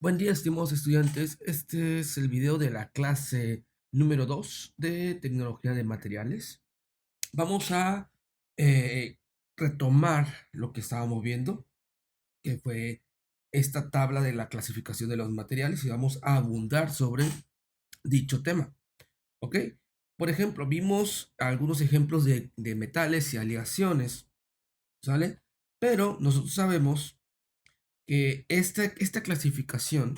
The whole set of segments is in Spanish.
Buen día, estimados estudiantes. Este es el video de la clase número 2 de tecnología de materiales. Vamos a eh, retomar lo que estábamos viendo, que fue esta tabla de la clasificación de los materiales y vamos a abundar sobre dicho tema. ¿Ok? Por ejemplo, vimos algunos ejemplos de metales y aleaciones, ¿sale? Pero nosotros sabemos que esta clasificación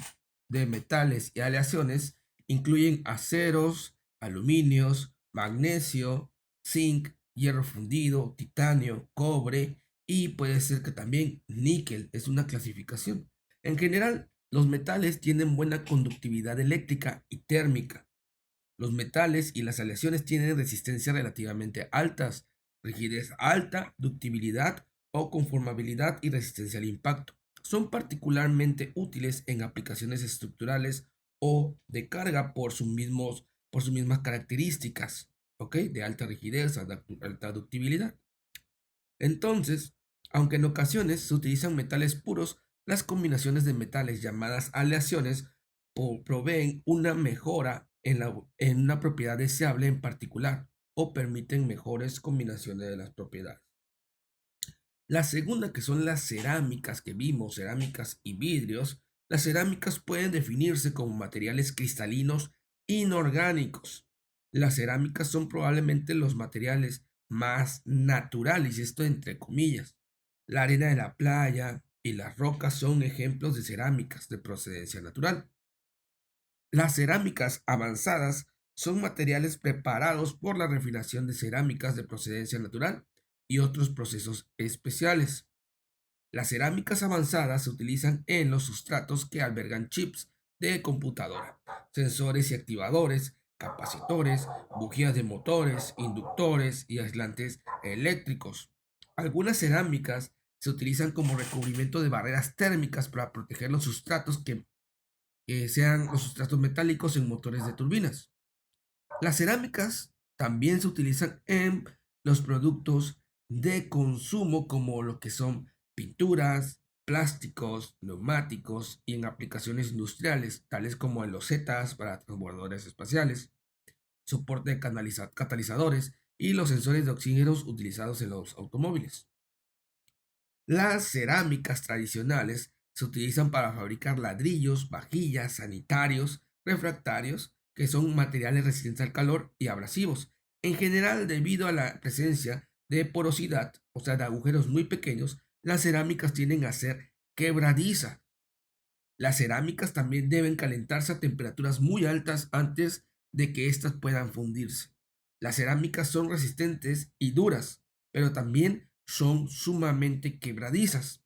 de metales y aleaciones incluyen aceros, aluminios, magnesio, zinc, hierro fundido, titanio, cobre y puede ser que también níquel es una clasificación. En general, los metales tienen buena conductividad eléctrica y térmica. Los metales y las aleaciones tienen resistencia relativamente altas, rigidez alta, ductibilidad o conformabilidad y resistencia al impacto. Son particularmente útiles en aplicaciones estructurales o de carga por sus mismas características, ¿ok? De alta rigidez, alta ductibilidad. Entonces, aunque en ocasiones se utilizan metales puros, las combinaciones de metales llamadas aleaciones proveen una mejora en una propiedad deseable en particular o permiten mejores combinaciones de las propiedades. La segunda, que son las cerámicas que vimos, cerámicas y vidrios, las cerámicas pueden definirse como materiales cristalinos inorgánicos. Las cerámicas son probablemente los materiales más naturales, y esto entre comillas. La arena de la playa y las rocas son ejemplos de cerámicas de procedencia natural. Las cerámicas avanzadas son materiales preparados por la refinación de cerámicas de procedencia natural y otros procesos especiales. Las cerámicas avanzadas se utilizan en los sustratos que albergan chips de computadora, sensores y activadores, capacitores, bujías de motores, inductores y aislantes eléctricos. Algunas cerámicas se utilizan como recubrimiento de barreras térmicas para proteger los sustratos que sean los sustratos metálicos en motores de turbinas. Las cerámicas también se utilizan en los productos de consumo como lo que son pinturas, plásticos, neumáticos y en aplicaciones industriales, tales como en losetas para transbordadores espaciales, soporte de catalizadores y los sensores de oxígeno utilizados en los automóviles. Las cerámicas tradicionales se utilizan para fabricar ladrillos, vajillas, sanitarios, refractarios, que son materiales resistentes al calor y abrasivos. En general, debido a la presencia de porosidad, o sea, de agujeros muy pequeños, las cerámicas tienden a ser quebradizas. Las cerámicas también deben calentarse a temperaturas muy altas antes de que éstas puedan fundirse. Las cerámicas son resistentes y duras, pero también son sumamente quebradizas.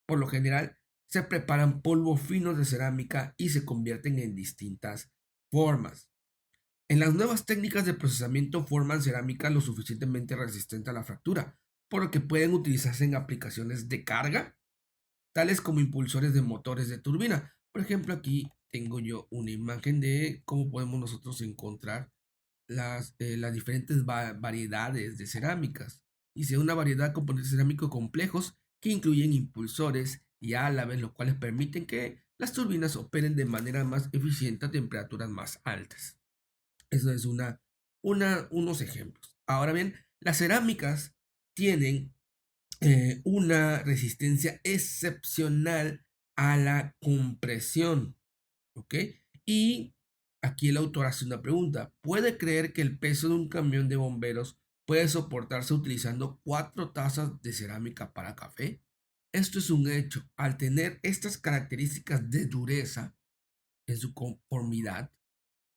Por lo general, se preparan polvos finos de cerámica y se convierten en distintas formas. En las nuevas técnicas de procesamiento forman cerámica lo suficientemente resistente a la fractura, por lo que pueden utilizarse en aplicaciones de carga tales como impulsores de motores de turbina. Por ejemplo, aquí tengo yo una imagen de cómo podemos nosotros encontrar las diferentes variedades de cerámicas. Dice una variedad de componentes cerámicos complejos que incluyen impulsores y álabes, los cuales permiten que las turbinas operen de manera más eficiente a temperaturas más altas. Eso es unos ejemplos. Ahora bien, las cerámicas tienen una resistencia excepcional a la compresión, ¿ok? Y aquí el autor hace una pregunta. ¿Puede creer que el peso de un camión de bomberos puede soportarse utilizando 4 tazas de cerámica para café? Esto es un hecho. Al tener estas características de dureza en su conformidad,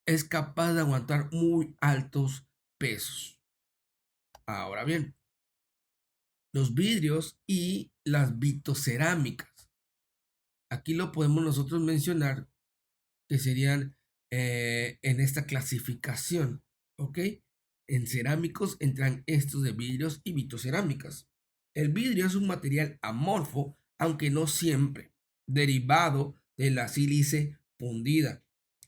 es capaz de aguantar muy altos pesos. Ahora bien, los vidrios y las vitocerámicas. Aquí lo podemos nosotros mencionar que serían en esta clasificación, ¿ok? En cerámicos entran estos de vidrios y vitocerámicas. El vidrio es un material amorfo, aunque no siempre, derivado de la sílice fundida.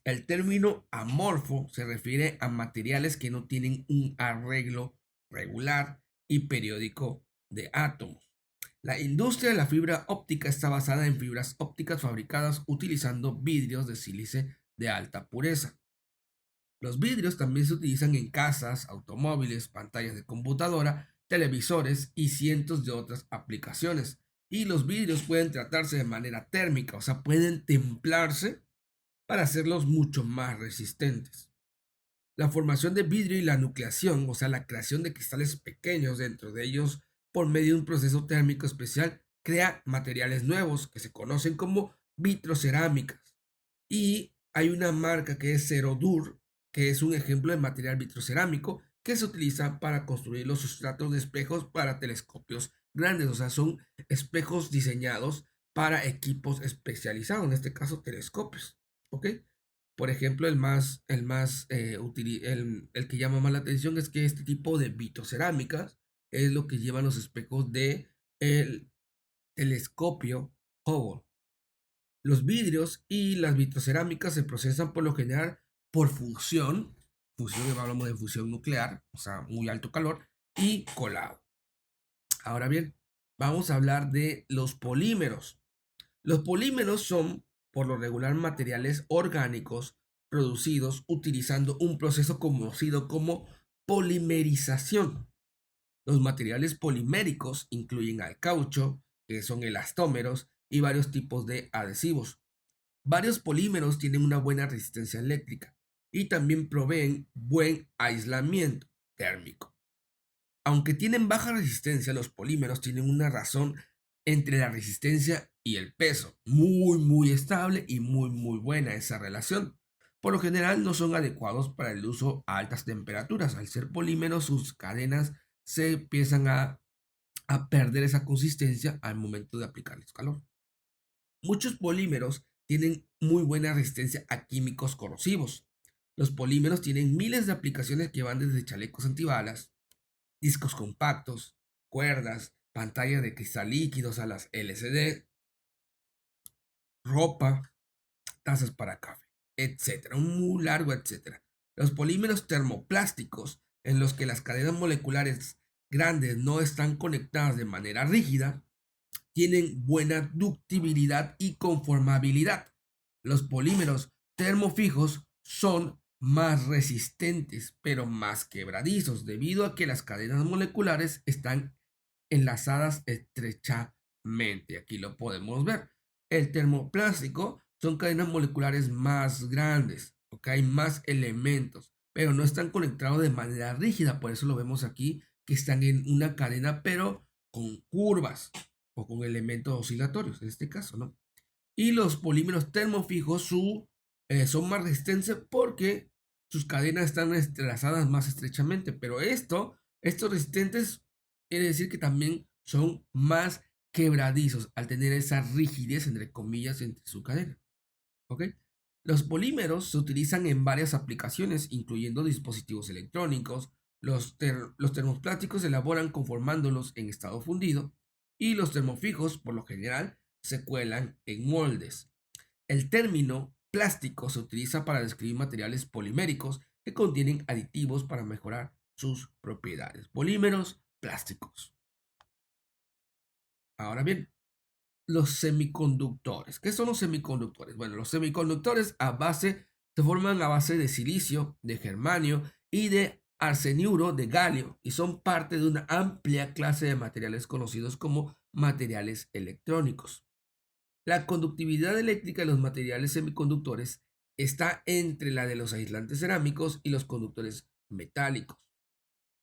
El término amorfo se refiere a materiales que no tienen un arreglo regular y periódico de átomos. La industria de la fibra óptica está basada en fibras ópticas fabricadas utilizando vidrios de sílice de alta pureza. Los vidrios también se utilizan en casas, automóviles, pantallas de computadora, televisores y cientos de otras aplicaciones. Y los vidrios pueden tratarse de manera térmica, o sea, pueden templarse para hacerlos mucho más resistentes. La formación de vidrio y la nucleación, o sea, la creación de cristales pequeños dentro de ellos por medio de un proceso térmico especial, crea materiales nuevos que se conocen como vitrocerámicas. Y hay una marca que es Cerodur, que es un ejemplo de material vitrocerámico que se utiliza para construir los sustratos de espejos para telescopios grandes, o sea, son espejos diseñados para equipos especializados, en este caso telescopios, ¿ok? Por ejemplo, el que llama más la atención es que este tipo de vitrocerámicas es lo que llevan los espejos de el telescopio Hubble. Los vidrios y las vitrocerámicas se procesan por lo general por fusión, hablamos de fusión nuclear, o sea, muy alto calor, y colado. Ahora bien, vamos a hablar de los polímeros. Los polímeros son, por lo regular, materiales orgánicos producidos utilizando un proceso conocido como polimerización. Los materiales poliméricos incluyen al caucho, que son elastómeros, y varios tipos de adhesivos. Varios polímeros tienen una buena resistencia eléctrica y también proveen buen aislamiento térmico. Aunque tienen baja resistencia, los polímeros tienen una razón entre la resistencia y el peso. Muy estable y muy buena esa relación. Por lo general no son adecuados para el uso a altas temperaturas. Al ser polímeros, sus cadenas se empiezan a perder esa consistencia al momento de aplicarles calor. Muchos polímeros tienen muy buena resistencia a químicos corrosivos. Los polímeros tienen miles de aplicaciones que van desde chalecos antibalas, discos compactos, cuerdas, pantallas de cristal líquidos a las LCD, ropa, tazas para café, etcétera, un muy largo etcétera. Los polímeros termoplásticos, en los que las cadenas moleculares grandes no están conectadas de manera rígida, tienen buena ductibilidad y conformabilidad. Los polímeros termofijos son más resistentes, pero más quebradizos, debido a que las cadenas moleculares están enlazadas estrechamente. Aquí lo podemos ver. El termoplástico son cadenas moleculares más grandes, ¿ok? Hay más elementos, pero no están conectados de manera rígida. Por eso lo vemos aquí, que están en una cadena, pero con curvas o con elementos oscilatorios, en este caso, ¿no? Y los polímeros termofijos son más resistentes porque sus cadenas están entrelazadas más estrechamente, pero estos resistentes quiere decir que también son más quebradizos al tener esa rigidez, entre comillas, entre su cadena. ¿Ok? Los polímeros se utilizan en varias aplicaciones, incluyendo dispositivos electrónicos. Los termoplásticos se elaboran conformándolos en estado fundido y los termofijos, por lo general, se cuelan en moldes. El término plástico se utiliza para describir materiales poliméricos que contienen aditivos para mejorar sus propiedades. Polímeros plásticos. Ahora bien, los semiconductores. ¿Qué son los semiconductores? Bueno, los semiconductores se forman a base de silicio, de germanio y de arseniuro de galio y son parte de una amplia clase de materiales conocidos como materiales electrónicos. La conductividad eléctrica de los materiales semiconductores está entre la de los aislantes cerámicos y los conductores metálicos.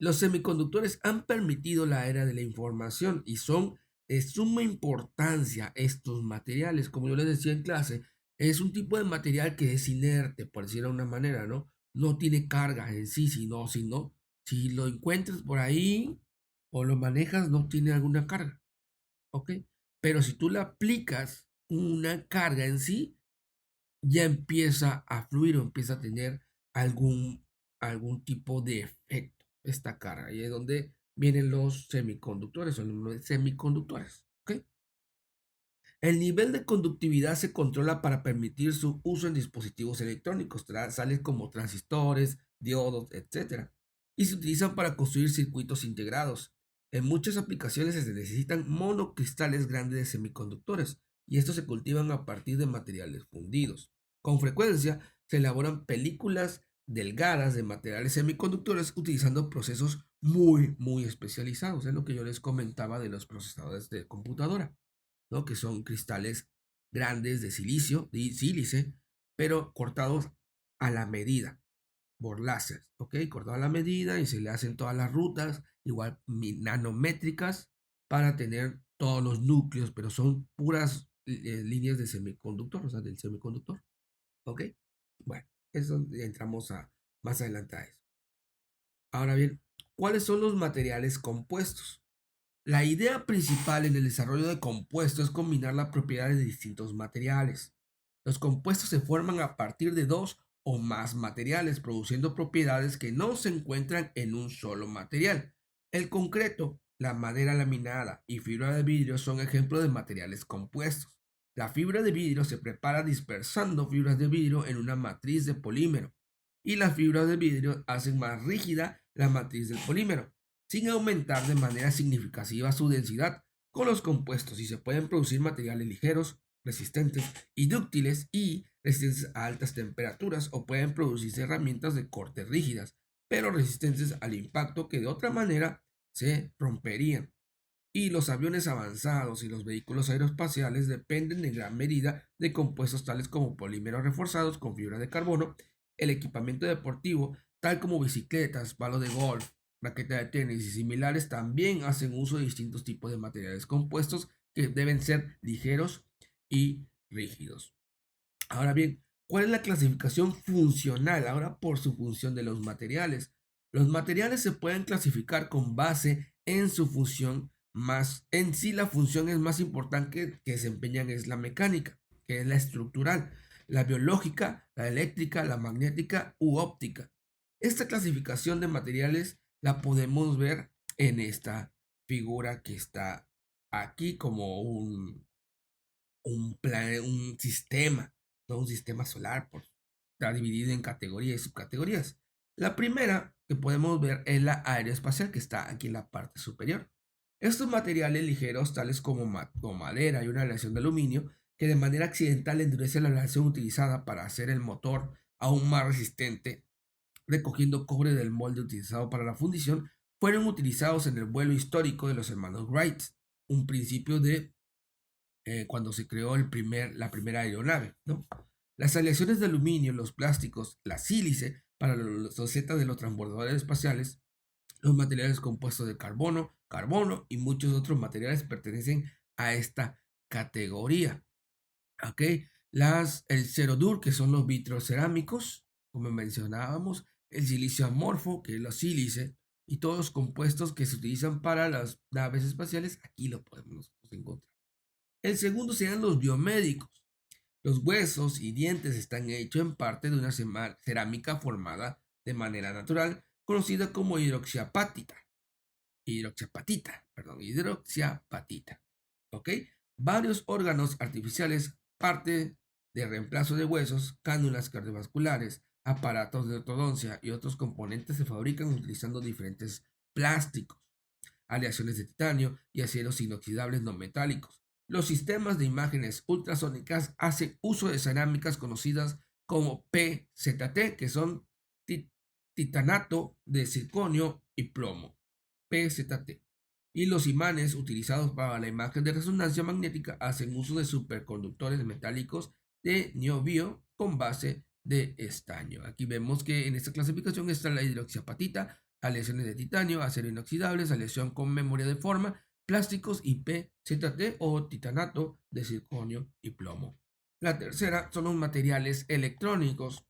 Los semiconductores han permitido la era de la información y son de suma importancia estos materiales. Como yo les decía en clase, es un tipo de material que es inerte, por decirlo de una manera, ¿no? No tiene carga en sí, si lo encuentras por ahí o lo manejas, no tiene alguna carga, ¿ok? Pero si tú le aplicas una carga en sí, ya empieza a fluir o empieza a tener algún, algún tipo de efecto esta carga. Y es donde vienen los semiconductores o los semiconductores. ¿Ok? El nivel de conductividad se controla para permitir su uso en dispositivos electrónicos, tales como transistores, diodos, etcétera. Y se utilizan para construir circuitos integrados. En muchas aplicaciones se necesitan monocristales grandes de semiconductores y estos se cultivan a partir de materiales fundidos. Con frecuencia se elaboran películas delgadas de materiales semiconductores utilizando procesos muy especializados. Es lo que yo les comentaba de los procesadores de computadora, ¿no? Que son cristales grandes de silicio, de sílice, pero cortados a la medida por láser, ¿ok? Cortado a la medida y se le hacen todas las rutas, igual nanométricas, para tener todos los núcleos, pero son puras líneas de semiconductor, o sea, del semiconductor, ¿ok? Bueno, eso entramos más adelante a eso. Ahora bien, ¿cuáles son los materiales compuestos? La idea principal en el desarrollo de compuestos es combinar las propiedades de distintos materiales. Los compuestos se forman a partir de dos o más materiales, produciendo propiedades que no se encuentran en un solo material. El concreto, la madera laminada y fibra de vidrio son ejemplos de materiales compuestos. La fibra de vidrio se prepara dispersando fibras de vidrio en una matriz de polímero, y las fibras de vidrio hacen más rígida la matriz del polímero sin aumentar de manera significativa su densidad con los compuestos y se pueden producir materiales ligeros, resistentes y dúctiles y resistentes a altas temperaturas o pueden producirse herramientas de corte rígidas, pero resistentes al impacto que de otra manera se romperían. Y los aviones avanzados y los vehículos aeroespaciales dependen en gran medida de compuestos tales como polímeros reforzados con fibra de carbono, el equipamiento deportivo, tal como bicicletas, palos de golf, raquetas de tenis y similares, también hacen uso de distintos tipos de materiales compuestos que deben ser ligeros y rígidos. Ahora bien, ¿cuál es la clasificación funcional? Ahora por su función de los materiales. Los materiales se pueden clasificar con base en su función más, en sí la función es más importante que desempeñan es la mecánica, que es la estructural, la biológica, la eléctrica, la magnética u óptica. Esta clasificación de materiales la podemos ver en esta figura que está aquí como un sistema, ¿no? Un sistema solar, está dividido en categorías y subcategorías. La primera que podemos ver es la aeroespacial, que está aquí en la parte superior. Estos materiales ligeros, tales como madera y una aleación de aluminio, que de manera accidental endurece la aleación utilizada para hacer el motor aún más resistente, recogiendo cobre del molde utilizado para la fundición, fueron utilizados en el vuelo histórico de los hermanos Wright, un principio de cuando se creó la primera aeronave, ¿no? Las aleaciones de aluminio, los plásticos, la sílice para los losetas de los transbordadores espaciales, los materiales compuestos de carbono y muchos otros materiales pertenecen a esta categoría. ¿Ok? El cerodur, que son los vitrocerámicos, como mencionábamos, el silicio amorfo, que es la sílice, y todos los compuestos que se utilizan para las naves espaciales, aquí lo podemos encontrar. El segundo serían los biomédicos. Los huesos y dientes están hechos en parte de una cerámica formada de manera natural, conocida como hidroxiapatita. ¿Ok? Varios órganos artificiales, parte de reemplazo de huesos, cánulas cardiovasculares, aparatos de ortodoncia y otros componentes se fabrican utilizando diferentes plásticos, aleaciones de titanio y aceros inoxidables no metálicos. Los sistemas de imágenes ultrasónicas hacen uso de cerámicas conocidas como PZT, que son titanato de circonio y plomo, PZT. Y los imanes utilizados para la imagen de resonancia magnética hacen uso de superconductores metálicos de niobio con base de estaño. Aquí vemos que en esta clasificación está la hidroxiapatita, aleaciones de titanio, acero inoxidables, aleación con memoria de forma, plásticos y PZT o titanato de circonio y plomo. La tercera son los materiales electrónicos.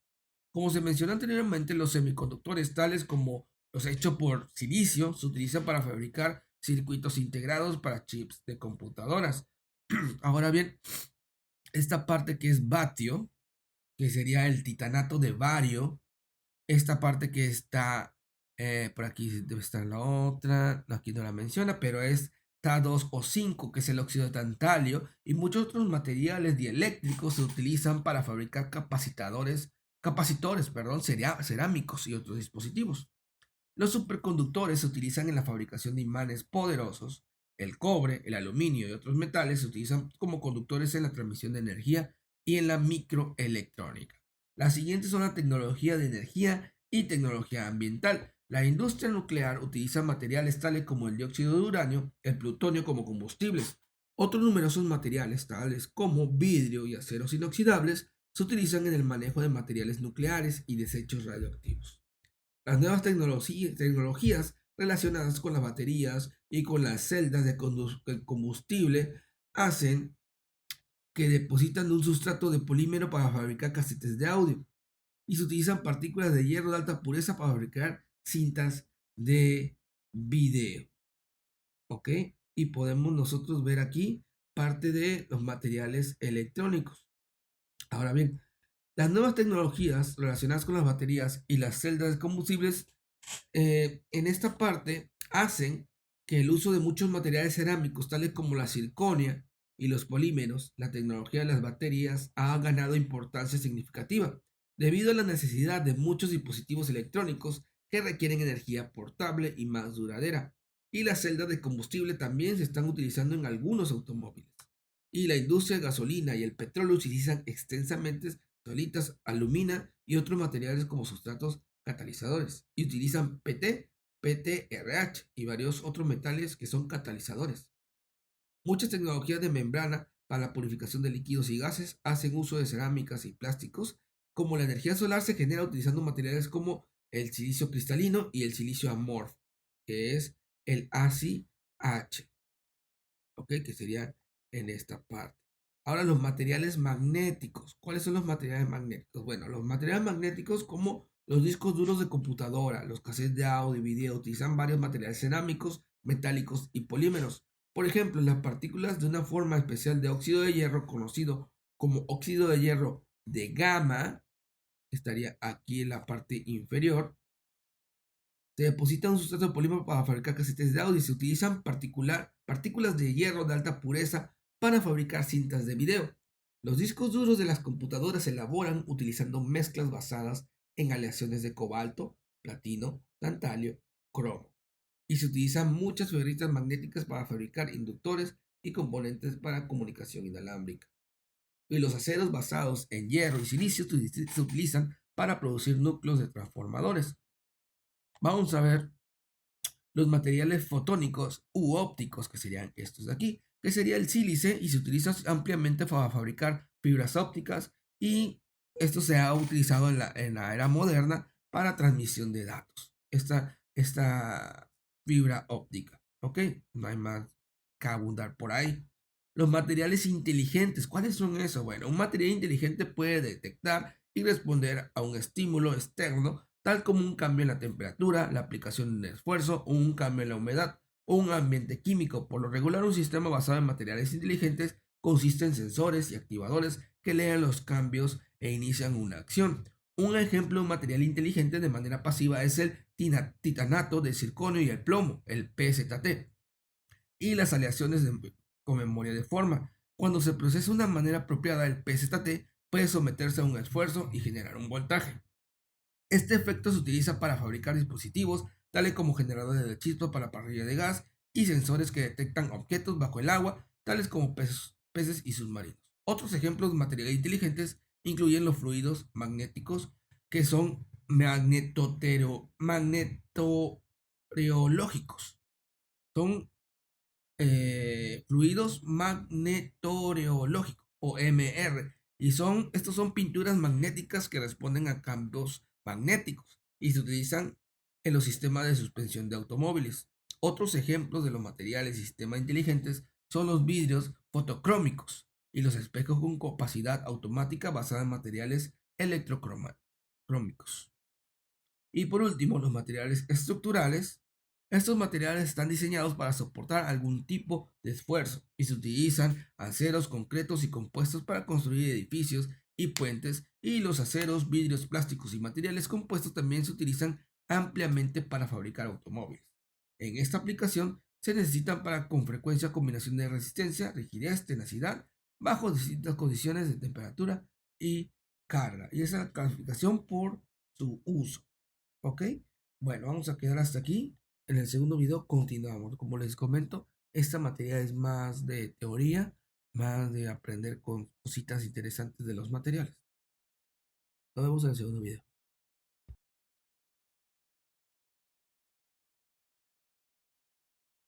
Como se mencionó anteriormente, los semiconductores tales como los hechos por silicio se utilizan para fabricar circuitos integrados para chips de computadoras. Ahora bien, esta parte que es vatio, que sería el titanato de bario, esta parte que está por aquí debe estar la otra, no, aquí no la menciona, pero es Ta2 o 5, que es el óxido de tantalio, y muchos otros materiales dieléctricos se utilizan para fabricar capacitores, cerámicos y otros dispositivos. Los superconductores se utilizan en la fabricación de imanes poderosos. El cobre, el aluminio y otros metales se utilizan como conductores en la transmisión de energía y en la microelectrónica. Las siguientes son la tecnología de energía y tecnología ambiental. La industria nuclear utiliza materiales tales como el dióxido de uranio, el plutonio como combustibles. Otros numerosos materiales tales como vidrio y aceros inoxidables se utilizan en el manejo de materiales nucleares y desechos radioactivos. Las nuevas tecnologías relacionadas con las baterías y con las celdas de combustible hacen que depositan un sustrato de polímero para fabricar casetes de audio y se utilizan partículas de hierro de alta pureza para fabricar cintas de video. ¿Ok? Y podemos nosotros ver aquí parte de los materiales electrónicos. Ahora bien, las nuevas tecnologías relacionadas con las baterías y las celdas de combustibles en esta parte hacen que el uso de muchos materiales cerámicos, tales como la circonia y los polímeros, la tecnología de las baterías ha ganado importancia significativa, debido a la necesidad de muchos dispositivos electrónicos que requieren energía portable y más duradera. Y las celdas de combustible también se están utilizando en algunos automóviles. Y la industria de gasolina y el petróleo utilizan extensamente solitas, alumina y otros materiales como sustratos catalizadores y utilizan PT, PTRH y varios otros metales que son catalizadores. Muchas tecnologías de membrana para la purificación de líquidos y gases hacen uso de cerámicas y plásticos, como la energía solar se genera utilizando materiales como el silicio cristalino y el silicio amorfo, que es el ACH, ¿ok? Que sería en esta parte. Ahora los materiales magnéticos. ¿Cuáles son los materiales magnéticos? Bueno, los materiales magnéticos como los discos duros de computadora, los cassettes de audio y video utilizan varios materiales cerámicos, metálicos y polímeros. Por ejemplo, las partículas de una forma especial de óxido de hierro conocido como óxido de hierro de gamma, estaría aquí en la parte inferior, se deposita un sustrato de polímero para fabricar casetes de audio y se utilizan partículas de hierro de alta pureza para fabricar cintas de video. Los discos duros de las computadoras se elaboran utilizando mezclas basadas en aleaciones de cobalto, platino, tantalio, cromo. Y se utilizan muchas fibras magnéticas para fabricar inductores y componentes para comunicación inalámbrica. Y los aceros basados en hierro y silicio se utilizan para producir núcleos de transformadores. Vamos a ver los materiales fotónicos u ópticos, que serían estos de aquí, que sería el sílice y se utiliza ampliamente para fabricar fibras ópticas y esto se ha utilizado en la era moderna para transmisión de datos. Esta fibra óptica, ¿ok? No hay más que abundar por ahí. Los materiales inteligentes, ¿cuáles son esos? Bueno, un material inteligente puede detectar y responder a un estímulo externo tal como un cambio en la temperatura, la aplicación de esfuerzo o un cambio en la humedad o un ambiente químico. Por lo regular, un sistema basado en materiales inteligentes consiste en sensores y activadores que leen los cambios e inician una acción. Un ejemplo de un material inteligente de manera pasiva es el titanato de circonio y el plomo, el PZT, y las aleaciones con memoria de forma. Cuando se procesa de una manera apropiada, el PZT puede someterse a un esfuerzo y generar un voltaje. Este efecto se utiliza para fabricar dispositivos, tales como generadores de chispas para parrilla de gas y sensores que detectan objetos bajo el agua, tales como peces y submarinos. Otros ejemplos de materiales inteligentes incluyen los fluidos magnéticos, que son magnetorreológicos. Son fluidos magnetorreológicos o MR y estos son pinturas magnéticas que responden a cambios magnéticos y se utilizan en los sistemas de suspensión de automóviles. Otros ejemplos de los materiales y sistemas inteligentes son los vidrios fotocrómicos y los espejos con capacidad automática basada en materiales electrocrómicos. Y por último, los materiales estructurales. Estos materiales están diseñados para soportar algún tipo de esfuerzo y se utilizan aceros concretos y compuestos para construir edificios y puentes, y los aceros, vidrios, plásticos y materiales compuestos también se utilizan ampliamente para fabricar automóviles. En esta aplicación se necesitan con frecuencia combinación de resistencia, rigidez, tenacidad, bajo distintas condiciones de temperatura y carga. Y esa es la clasificación por su uso. ¿Ok? Bueno, vamos a quedar hasta aquí. En el segundo video continuamos. Como les comento, esta materia es más de teoría, más de aprender con cositas interesantes de los materiales. Nos vemos en el segundo video.